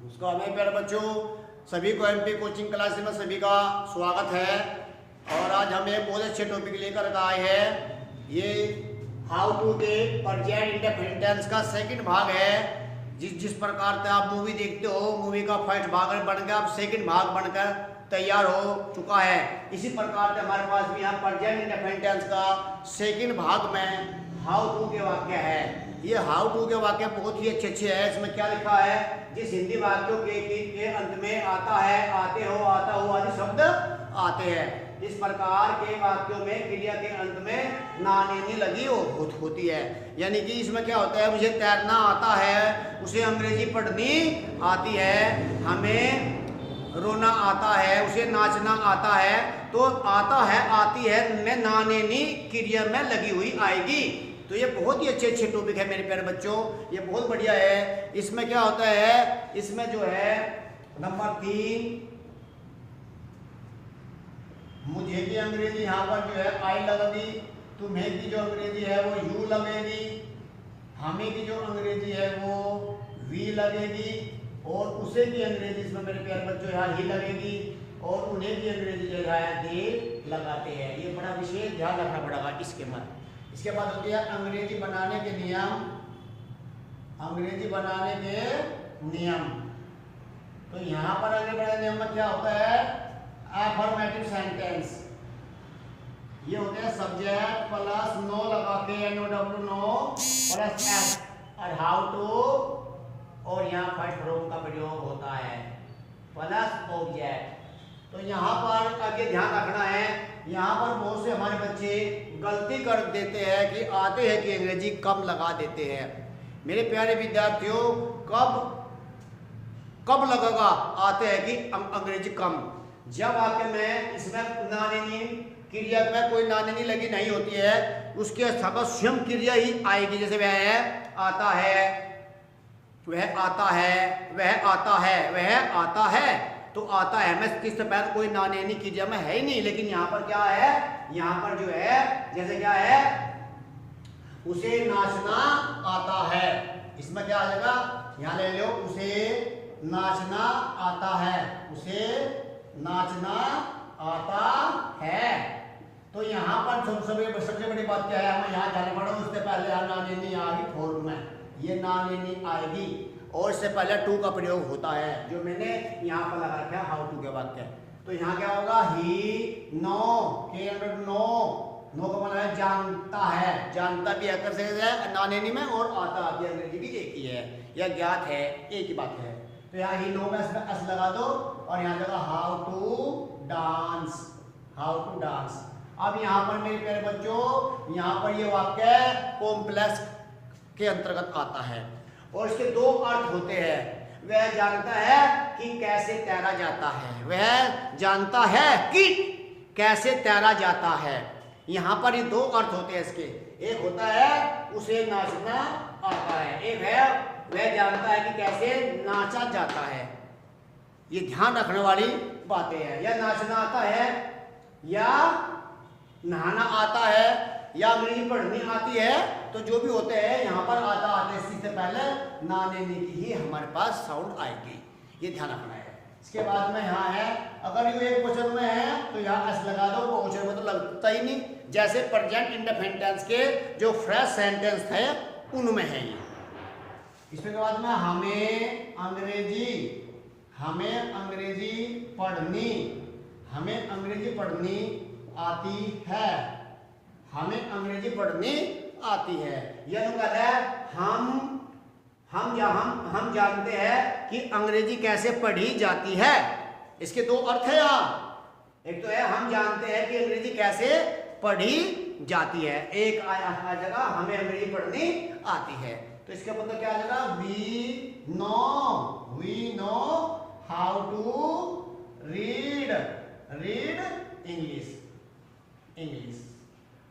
नमस्कार मेरे प्यारे बच्चों, सभी को एमपी कोचिंग क्लास में सभी का स्वागत है। और आज हम एक बहुत अच्छे टॉपिक लेकर आए हैं। ये हाउ टू के प्रेजेंट इंडेफिनिट टेंस का सेकंड भाग है। जिस प्रकार से आप मूवी देखते हो, मूवी का फर्स्ट भाग बनकर अब सेकंड भाग बनकर तैयार हो चुका है। इसी प्रकार से हमारे पास भी यहाँ प्रेजेंट इंडेफिनिट टेंस का सेकंड भाग में हाउ टू के वाक्य है। ये हाउ टू के वाक्य बहुत ही अच्छे हैं। इसमें क्या लिखा है, जिस हिंदी वाक्यों के अंत में आता है, आते हो, आता हो आदि शब्द आते हैं। इस प्रकार के वाक्यों में क्रिया के अंत में ना नेनी लगी होती है। यानी कि इसमें क्या होता है, मुझे तैरना आता है, उसे अंग्रेजी पढ़नी आती है, हमें रोना आता है, उसे नाचना आता है। तो आता है, आती है में ना नेनी क्रिया में लगी हुई आएगी। तो ये बहुत ही अच्छे टॉपिक है मेरे प्यारे बच्चों, ये बहुत बढ़िया है। इसमें क्या होता है, इसमें जो है नंबर 3, मुझे की अंग्रेजी यहाँ पर जो है आई लगेगी, तुम्हें की जो अंग्रेजी है वो यू लगेगी, हमें की जो अंग्रेजी है वो वी लगेगी, और उसे की अंग्रेजी इसमें मेरे प्यारे बच्चों यहाँ ही लगेगी, और उन्हें की अंग्रेजी जो है दे लगाते हैं। ये बड़ा विशेष ध्यान रखना पड़ेगा इसके में। इसके बाद होती है अंग्रेजी बनाने के नियम। अंग्रेजी बनाने के नियम, तो यहाँ पर अंग्रेजी बनाने नियम में क्या होता है, अफर्मेटिव सेंटेंस। ये होते हैं सब्जेक्ट प्लस नो लगा के, NOW नो प्लस एस, और हाउ टू, और यहाँ फर्स्ट फॉर्म का प्रयोग होता है प्लस ऑब्जेक्ट। तो यहाँ पर आगे ध्यान रखना है, यहाँ पर बहुत से हमारे बच्चे गलती कर देते हैं कि आते हैं कि अंग्रेजी कम लगा देते हैं। मेरे प्यारे विद्यार्थियों, कब लगेगा आते हैं कि अंग्रेजी कम, जब आपके में इसमें नानेनी क्रिया में कोई नानेनी लगी नहीं होती है, उसके स्थान स्वयं क्रिया ही आएगी। जैसे वह है, आता है, वह आता है, वह आता है, वह आता है। तो आता है में किस पहले कोई नानेनी क्रिया में है ही नहीं, लेकिन यहाँ पर क्या है, यहाँ पर जो है जैसे क्या है, उसे नाचना आता है। इसमें क्या आ जाएगा, यहाँ ले लो, उसे नाचना आता है, उसे नाचना आता है। तो यहाँ पर सबसे बड़ी बात क्या है, हमें यहाँ जाना पड़ा, उससे पहले यहाँ नानेनी आएगी फॉर्म में, ये नानेनी आएगी, और इससे पहले टू का प्रयोग होता है, जो मैंने यहाँ पर लगा रखा है हाउ टू के वाक्य। तो यहाँ क्या होगा, ही नो के अंदर नो का मतलब है जानता है, जानता भी अकर से है नानेनी में, और आता भी अंग्रेजी भी एक ही है, या ज्ञात है, एक ही बात है। तो यहाँ ही नो में एस लगा दो, और यहाँ लगा how to dance, how to dance. अब यहाँ पर मेरे प्यारे बच्चों, यहाँ पर ये वाक्य कॉम्प्लेक्स के अंतर्गत आता है, और इसके दो अर्थ होते हैं। वह जानता है कि कैसे तैरा जाता है, वह जानता है कि कैसे तैरा जाता है। यहाँ पर ये दो अर्थ होते हैं इसके, एक होता है उसे नाचना आता है, एक है वह जानता है कि कैसे नाचा जाता है। ये ध्यान रखने वाली बातें हैं। या नाचना आता है, या नहाना आता है, या अंग्रेजी पढ़नी आती है, तो जो भी होते हैं यहाँ पर आता आते से पहले नानेनी की ही हमारे पास साउंड आएगी, ये ध्यान रखना है। इसके बाद में यहाँ है, अगर ये एक क्वेश्चन में है तो यहाँ एस लगा दो, क्वेश्चन में तो लगता ही नहीं। जैसे प्रेजेंट इंडेफिनिट टेंस के जो फ्रेश सेंटेंस थे उनमें है ये। इसके बाद में हमें अंग्रेजी पढ़नी आती है, हमें अंग्रेजी पढ़नी आती है। यह कहता है हम जानते हैं कि अंग्रेजी कैसे पढ़ी जाती है। इसके दो अर्थ है यहाँ, एक तो है हम जानते हैं कि अंग्रेजी कैसे पढ़ी जाती है, एक आ जाएगा हमें अंग्रेजी पढ़नी आती है। तो इसका मतलब क्या आ जाएगा, we know how to read English.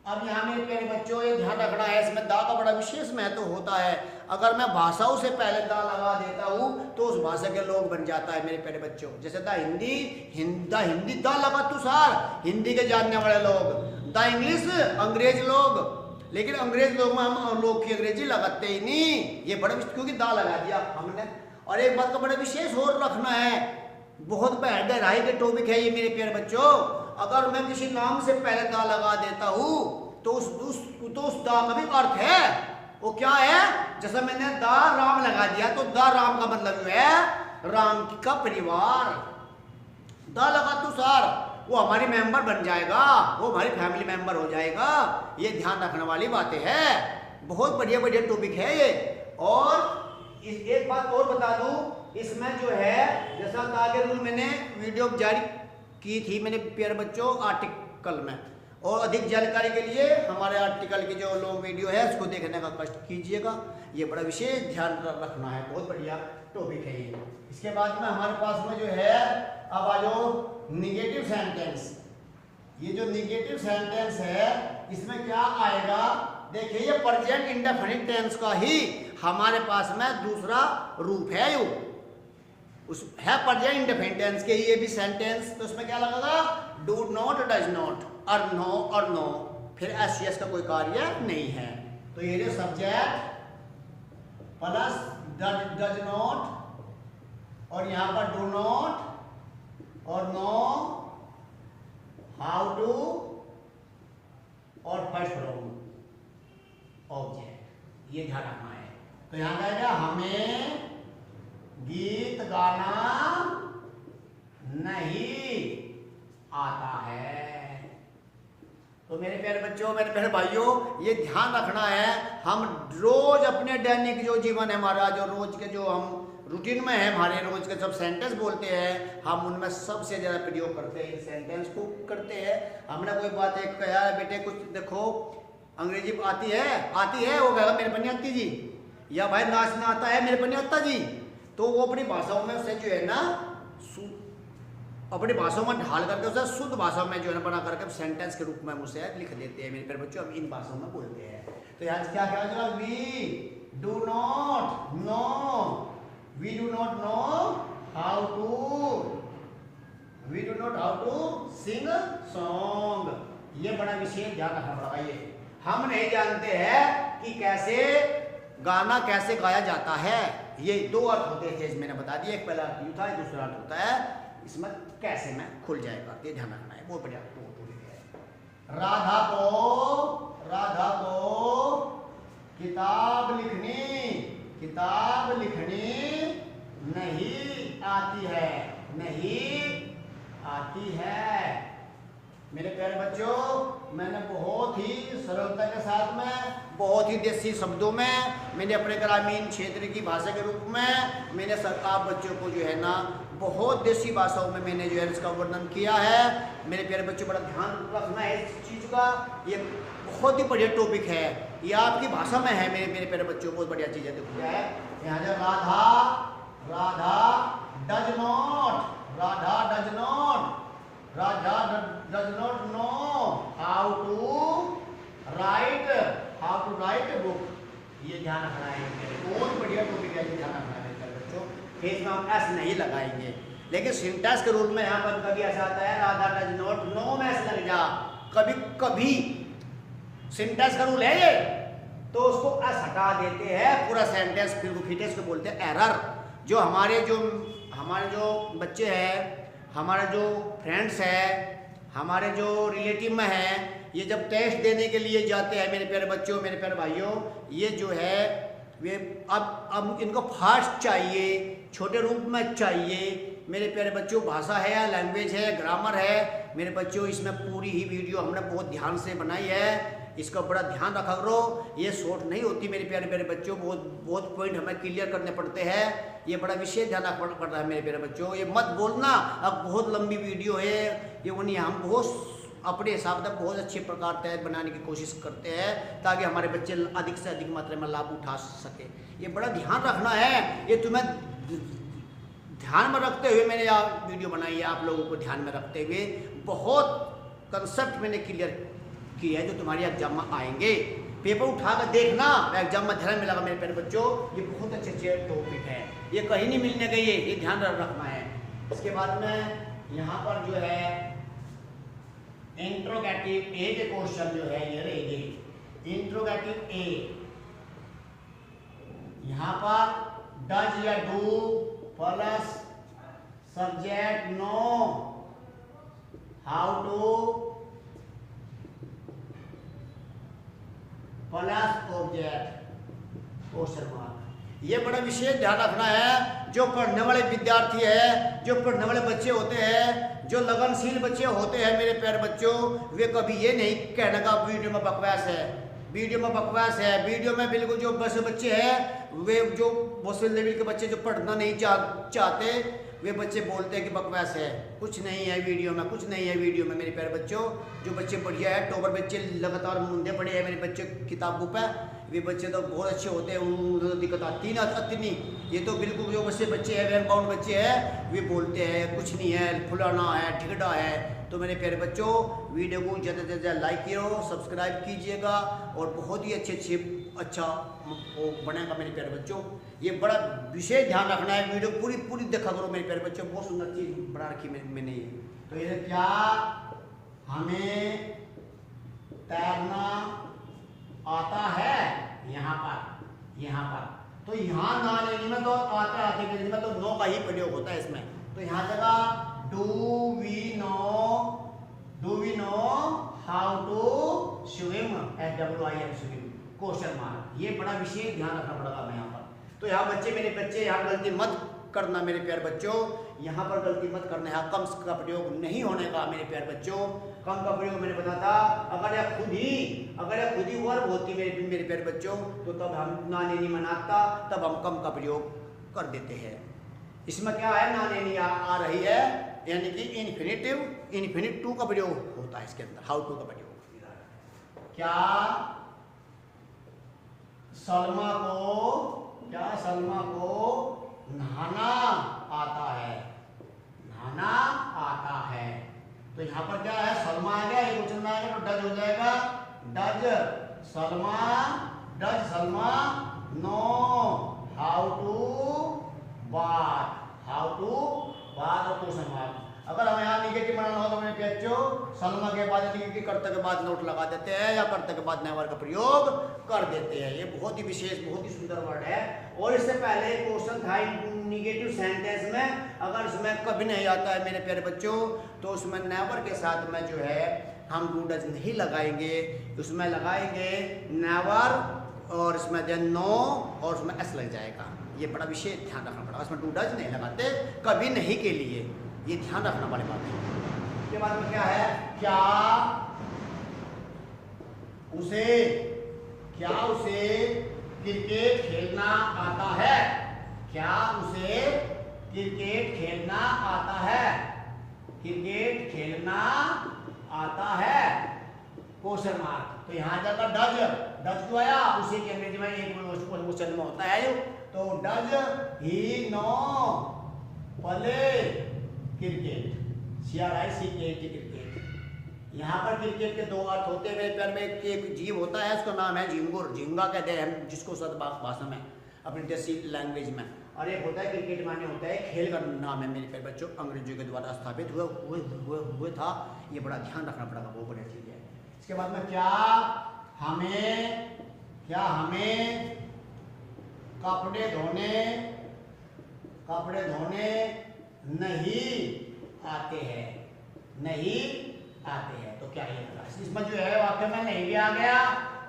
अब यहाँ मेरे प्यारे बच्चों, ये ध्यान रखना है, इसमें दा का बड़ा विशेष महत्व होता है। अगर मैं भाषाओं से पहले दा लगा देता हूँ तो उस भाषा के लोग बन जाता है मेरे प्यारे बच्चों। जैसे दा हिंदी दा लगा तू सार, हिंदी के जानने वाले लोग, दा इंग्लिश अंग्रेज लोग, लेकिन अंग्रेज लोग में हम लोग की अंग्रेजी लगाते ही नहीं, ये बड़ा क्योंकि दा लगा दिया हमने। और एक बात का बड़ा विशेष और रखना है, बहुत गहराई के टॉपिक है ये मेरे प्यारे बच्चों। अगर मैं किसी नाम से पहले दा लगा देता हूँ तो उस दा का भी अर्थ है, वो क्या है? जैसा मैंने दा राम लगा दिया तो दा राम का मतलब है राम का परिवार। दा लगा तो सार वो हमारी मेंबर बन जाएगा, वो हमारी फैमिली मेंबर हो जाएगा। ये ध्यान रखने वाली बातें हैं, बहुत बढ़िया बढ़िया टॉपिक है ये। और एक बात और बता दूं, इसमें जो है जैसा आगे रूल मैंने वीडियो जारी की थी मैंने प्यारे बच्चों आर्टिकल में, और अधिक जानकारी के लिए हमारे आर्टिकल की जो लॉन्ग वीडियो है उसको देखने का कष्ट कीजिएगा। ये बड़ा विशेष ध्यान रखना है, बहुत बढ़िया टॉपिक है ये। इसके बाद में हमारे पास में जो है अब आ जाओ निगेटिव सेंटेंस। ये जो निगेटिव सेंटेंस है इसमें क्या आएगा? देखिए ये प्रेजेंट इंडेफिनिट टेंस का ही हमारे पास में दूसरा रूप है। यो उस है प्रेजेंट इंडेफिनिट टेंस के ये भी सेंटेंस, तो उसमें क्या लगेगा? डू नॉट, डज नॉट, और नो, फिर एस का कोई कार्य नहीं है। तो ये जो सब्जेक्ट प्लस डज नॉट और यहां पर डू नॉट और नो, हाउ टू और फर्स्ट फ्रॉम ऑब्जेक्ट, ये ध्यान रखना है। तो यहां कहेगा हमें गीत गाना नहीं आता है। तो मेरे प्यारे बच्चों, मेरे प्यारे भाइयों, ये ध्यान रखना है। हम रोज अपने दैनिक जो जीवन है हमारा, जो रोज के जो हम रूटीन में है, हमारे रोज के सब सेंटेंस बोलते हैं, हम उनमें सबसे ज्यादा प्रयोग करते हैं, सेंटेंस को करते हैं। हमने कोई बात एक कहा, बेटे कुछ देखो अंग्रेजी आती है, वो कहेगा मेरे पर नहीं आती जी, या भाई नाचना आता है, मेरे पर नहीं आता जी। तो वो अपनी भाषाओं में उसे जो है ना अपनी भाषाओं में ढाल करके उसे शुद्ध भाषा में जो है ना बना करके सेंटेंस के रूप में उसे लिख देते हैं। मेरे प्यारे बच्चों, हम इन भाषाओं में बोलते हैं। तो यहाँ क्या क्या होगा? We do not know, we do not know how to sing a song। ये बड़ा विशेष ध्यान रखना पड़ेगा। ये हम नहीं जानते हैं कि कैसे गाना कैसे गाया जाता है। ये दो अर्थ होते थे, मैंने बता दिया, एक पहला अर्थ था, दूसरा अर्थ होता है इसमें कैसे में खुल जाएगा, ये ध्यान रखना है। बहुत बढ़िया टॉपिक है। राधा को किताब नहीं आती है। मेरे प्यारे बच्चों, मैंने बहुत ही सरलता के साथ में, बहुत ही देसी शब्दों में, मैंने अपने ग्रामीण क्षेत्र की भाषा के रूप में मैंने आप बच्चों को जो है ना बहुत देसी भाषाओं में मैंने जो है इसका वर्णन किया है। मेरे प्यारे बच्चों, बड़ा ध्यान रखना है इस चीज़ का। ये बहुत ही बढ़िया टॉपिक है, ये आपकी भाषा में है। मेरे प्यारे बच्चों, बहुत बढ़िया चीज़ है। देखो क्या है यहाँ जो Radha does not know how to write book. ये ध्यान रखना है, बहुत बढ़िया टॉपिक है, ध्यान रखना है मेरे बच्चों। फेस में हम एस नहीं लगाएंगे, लेकिन सिंटैक्स के रूल में यहाँ पर कभी ऐसा आता है राधा डज नॉट नो में एस लग जा, कभी सिंटैक्स का रूल है ये, तो उसको एस हटा देते हैं पूरा सेंटेंस, फिर उसको बोलते हैं एरर। जो हमारे जो बच्चे हैं, हमारे जो फ्रेंड्स हैं, हमारे जो रिलेटिव में हैं, ये जब टेस्ट देने के लिए जाते हैं मेरे प्यारे बच्चों, मेरे प्यारे भाइयों, ये जो है वे अब इनको फास्ट चाहिए, छोटे रूप में चाहिए। मेरे प्यारे बच्चों, भाषा है या लैंग्वेज है, ग्रामर है, मेरे बच्चों इसमें पूरी ही वीडियो हमने बहुत ध्यान से बनाई है, इसका बड़ा ध्यान रखा करो। ये शॉर्ट नहीं होती मेरे प्यारे प्यारे बच्चों, बहुत पॉइंट हमें क्लियर करने पड़ते हैं। ये बड़ा विशेष ध्यान रखना पड़ रहा है मेरे प्यारे बच्चों। ये मत बोलना अब बहुत लंबी वीडियो है ये, उन्हें हम बहुत अपने हिसाब से बहुत अच्छे प्रकार तैयार बनाने की कोशिश करते हैं ताकि हमारे बच्चे अधिक से अधिक मात्रा में लाभ उठा सके। ये बड़ा ध्यान रखना है, ये तुम्हें ध्यान में रखते हुए मैंने वीडियो बनाई है। आप लोगों को ध्यान में रखते हुए बहुत कंसेप्ट मैंने क्लियर किया है जो तुम्हारे एग्जाम में आएंगे। पेपर उठाकर देखना, एग्जाम में ध्यान मिलेगा मेरे प्यारे बच्चों। ये बहुत अच्छे टॉपिक है, ये कहीं नहीं मिलने गई है, ये ध्यान रखना है। इसके बाद में यहाँ पर जो है इंट्रोगेटिव ए के क्वेश्चन जो है ये रहेगी। इंट्रोगेटिव ए, यहाँ पर डज या do plus subject no how two plus object question mark. ये बड़ा विशेष ध्यान रखना है। जो पढ़ने वाले विद्यार्थी है, जो पढ़ने वाले बच्चे होते हैं, जो लगनशील बच्चे होते हैं मेरे प्यारे बच्चों, वे कभी ये नहीं कहने का वीडियो में बकवास है, वीडियो में बकवास है। वीडियो में बिल्कुल जो बस बच्चे हैं, वे जो मुस्लिम लेवल के बच्चे जो पढ़ना नहीं चाहते, वे बच्चे बोलते हैं कि बकवास है, कुछ नहीं है वीडियो में, कुछ नहीं है वीडियो में। मेरे प्यारे बच्चों, जो बच्चे बढ़िया है, टॉपर बच्चे लगातार मुंडे पड़े हैं मेरे बच्चे किताबों पर, वे बच्चे तो बहुत अच्छे होते हैं, उनको तो दिक्कत आती नहीं। ये तो बिल्कुल जो बच्चे हैं, बैंक बाउंड बच्चे हैं, वे बोलते हैं कुछ नहीं है, फुलाना है, ठिकड़ा है। तो मेरे प्यारे बच्चों, वीडियो को ज़्यादा से ज़्यादा लाइक करो, सब्सक्राइब कीजिएगा और बहुत ही अच्छा वो बनेगा मेरे प्यारे बच्चों। ये बड़ा विशेष ध्यान रखना है, वीडियो पूरी देखा करो मेरे प्यारे बच्चों। बहुत सुंदर चीज़ बना रखी मैंने ये। तो ये क्या, हमें तैरना आता है, यहाँ पर तो यहाँ ना लेने में तो आते में तो नो का ही प्रयोग होता है इसमें। तो यहाँ जगह do we know how to swim, SWIM swim question mark. ये बड़ा विशेष ध्यान रखना पड़ेगा हमें यहाँ पर। तो यहाँ मेरे बच्चे यहाँ गलती मत करना मेरे प्यारे बच्चों, यहाँ पर गलती मत करना है। कम का प्रयोग नहीं होने का मेरे प्यारे बच्चों। कम का प्रयोग मैंने बताया था, अगर यह खुद ही वर्ब होती मेरे प्यारे बच्चों, तो तब हम नाने नहीं मनाता, तब हम कम का प्रयोग कर देते हैं। इसमें क्या है, नाने नहीं आ रही है, यानी कि इन्फिनिटिव का प्रयोग होता है इसके अंदर, हाउ टू का प्रयोग। क्या सलमा को नहाना आता है। तो यहाँ पर क्या है, सलमा आ गया, एक क्वेश्चन में आ गया तो डज हो जाएगा, does Salma know how to bath और क्वेश्चन मार्क। अगर हमें यहाँ निगेटिव बनाना हो तो मेरे बच्चों, सलमा के बाद कर्ता के बाद नोट लगा देते हैं या कर्ता के बाद नेवर का प्रयोग कर देते हैं। ये बहुत ही विशेष, बहुत ही सुंदर वर्ड है। और इससे पहले क्वेश्चन था निगेटिव सेंटेंस में, अगर इसमें कभी नहीं आता है मेरे प्यारे बच्चों, तो उसमें नेवर के साथ में जो है हम डू डज नहीं लगाएंगे, उसमें लगाएंगे नेवर और इसमें देन नो और उसमें एस लग जाएगा। ये बड़ा विशेष ध्यान रखना पड़ेगा, उसमें डू डज नहीं लगाते कभी नहीं के लिए, ये ध्यान रखना वाली बात है। उसके बाद में क्या है, क्या उसे क्रिकेट खेलना आता है, क्या उसे क्रिकेट खेलना आता है क्वेश्चन मार्क। तो यहाँ जाकर डज क्यों आया, उसी के अंग्रेजी में एक क्वेश्चन में होता है, तो does he know play cricket, cricket. यहाँ पर क्रिकेट के दो अर्थ होते हैं मेरे प्यार में। एक जीव होता है, उसका नाम है झिंगुर, झिंगा कहते हैं हम जिसको सद भाषा में अपनी देसी लैंग्वेज में, और एक होता है क्रिकेट माने होता है खेल का नाम है मेरे प्यारे बच्चों, अंग्रेजों के द्वारा स्थापित हुए था। ये बड़ा ध्यान रखना पड़ेगा, बहुत बढ़िया चीज है। इसके बाद में क्या हमें कपड़े धोने नहीं आते हैं। तो क्या ये होगा, इसमें जो है वाक्य में नहीं भी आ गया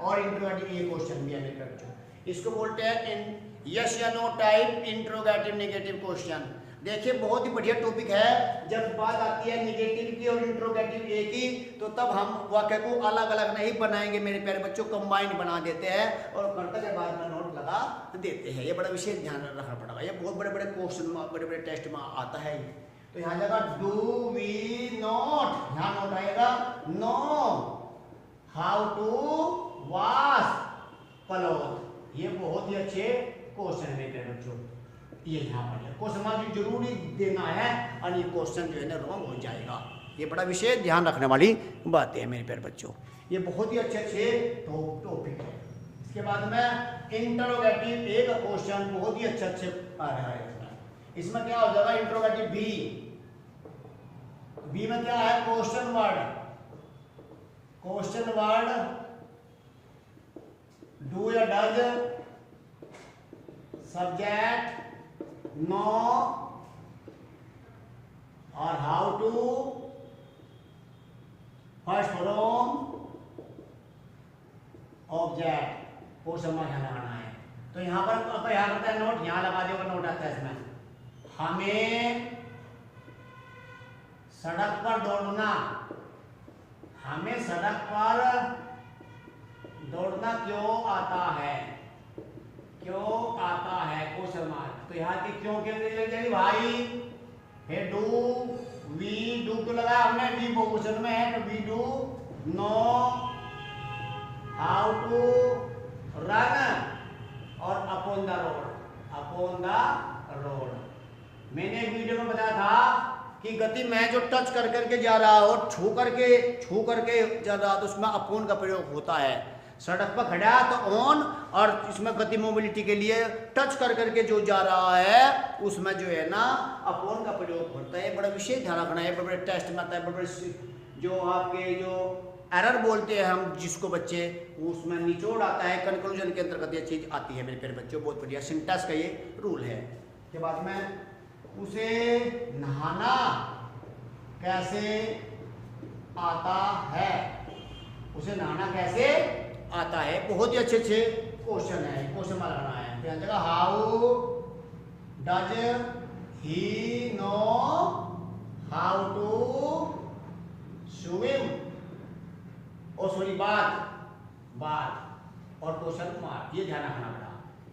और इंट्रोगेटिव ये क्वेश्चन भी है मेरे बच्चों। इसको बोलते हैं यस या no type interrogative negative question. देखिए बहुत ही बढ़िया टॉपिक है। जब बात आती है नेगेटिव की और इंट्रोगेटिव ए की, तो तब हम वाक्य को अलग अलग नहीं बनाएंगे मेरे प्यारे बच्चों, कंबाइंड बना देते हैं और कर्ता के बाद में नोट लगा देते हैं। ये बड़ा विशेष ध्यान रखना पड़ेगा, ये बहुत बड़े बड़े क्वेश्चन में, बड़े बड़े टेस्ट में आता है। तो यहाँ जगह डू वी नॉट, यहाँ नोट आएगा know how to wash cloth. ये बहुत ही अच्छे क्वेश्चन है मेरे बच्चों, ये यहाँ पर क्वेश्चन मार्क जरूरी देना है और ये क्वेश्चन जो है ना रॉन्ग हो जाएगा। ये बड़ा विशेष ध्यान रखने वाली बातें हैं मेरे प्यारे बच्चों, ये बहुत ही अच्छे टॉपिक है। इसके बाद में इंटरोगेटिव ए का क्वेश्चन बहुत ही अच्छे आ रहा है। इसमें क्या हो जाएगा, इंटरोगेटिव बी में क्या है, क्वेश्चन वर्ड डू या डज, सब्जेक्ट नो और how to first from object वो समझ लगाना है। तो यहाँ पर यहाँ करता है नोट, यहाँ लगा दिया नोट आता है इसमें। हमें सड़क पर दौड़ना, हमें सड़क पर दौड़ना क्यों आता है, क्यों आता है क्वेश्चन मार्क। तो यहाँ की क्यों के लिए लग जाएगी भाई, है डू वी, डू क्यों लगाया हमने, वी क्वेश्चन में है तो we do know how to run और upon the road, upon the road. मैंने एक वीडियो में बताया था कि गति में जो टच कर करके जा रहा है और छू करके जा रहा तो उसमें अपॉन का प्रयोग होता है। सड़क पर खड़ा तो ऑन, और इसमें गति मोबिलिटी के लिए टच कर करके जो जा रहा है उसमें जो है ना अपॉन का प्रयोग होता है। बड़ा विशेष ध्यान रखना है, बड़े टेस्ट में आता है, बड़े जो आपके जो एरर बोलते हैं हम जिसको बच्चे, उसमें निचोड़ आता है, कंक्लूजन के अंतर्गत ये चीज आती है मेरे प्यारे बच्चों। बहुत बढ़िया सिंटेक्स का ये रूल है। के बाद में उसे नहाना कैसे आता है, उसे नहाना कैसे आता है। बहुत ही अच्छे क्वेश्चन है, क्वेश्चन में लगाना है। ध्यान देगा, how does he know how to swim, और सॉरी बात और क्वेश्चन मार्क, ये ध्यान रखना पड़ा।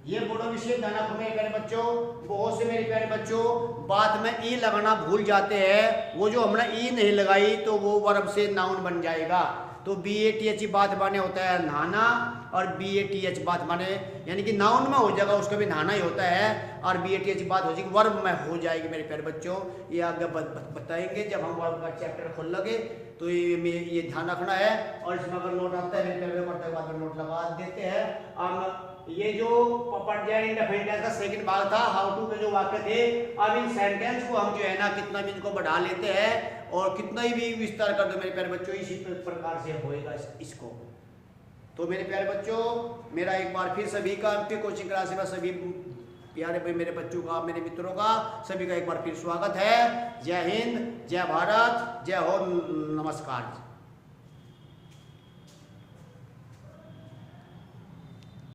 ये बड़ा विषय ध्यान रखो मेरे प्यारे बच्चों। बहुत से मेरे प्यारे बच्चों बात में ई लगाना भूल जाते हैं, वो जो हमने ई नहीं लगाई तो वो वर्ब से नाउन बन जाएगा। तो BATH बात माने होता है नहाना, और BATH बात माने यानी कि नाउन में हो जाएगा, उसका भी नहाना ही होता है, और BATH बात हो जाएगी वर्ब में हो जाएगी मेरे प्यारे बच्चों। ये आगे बताएंगे जब हम वर्ब का चैप्टर खोल लगे, तो ये ध्यान रखना है। और इसमें अगर नोट आता है मेरे प्यारे पढ़ते बाद में नोट लगा देते हैं। अब ये जो पॉइंट डेफिनेट का सेकंड भाग था, हाउ टू के जो वाक्य थे, अब इन सेंटेंस को हम जो है ना कितना भी इनको बढ़ा लेते हैं और कितना ही भी विस्तार कर दो मेरे प्यारे बच्चों, इसी प्रकार से होएगा इसको। तो मेरे प्यारे बच्चों, मेरा एक बार फिर सभी का MP कोचिंग क्लास में सभी प्यारे भाई मेरे बच्चों का, मेरे मित्रों का, सभी का एक बार फिर स्वागत है। जय हिंद, जय भारत, जय हो, नमस्कार।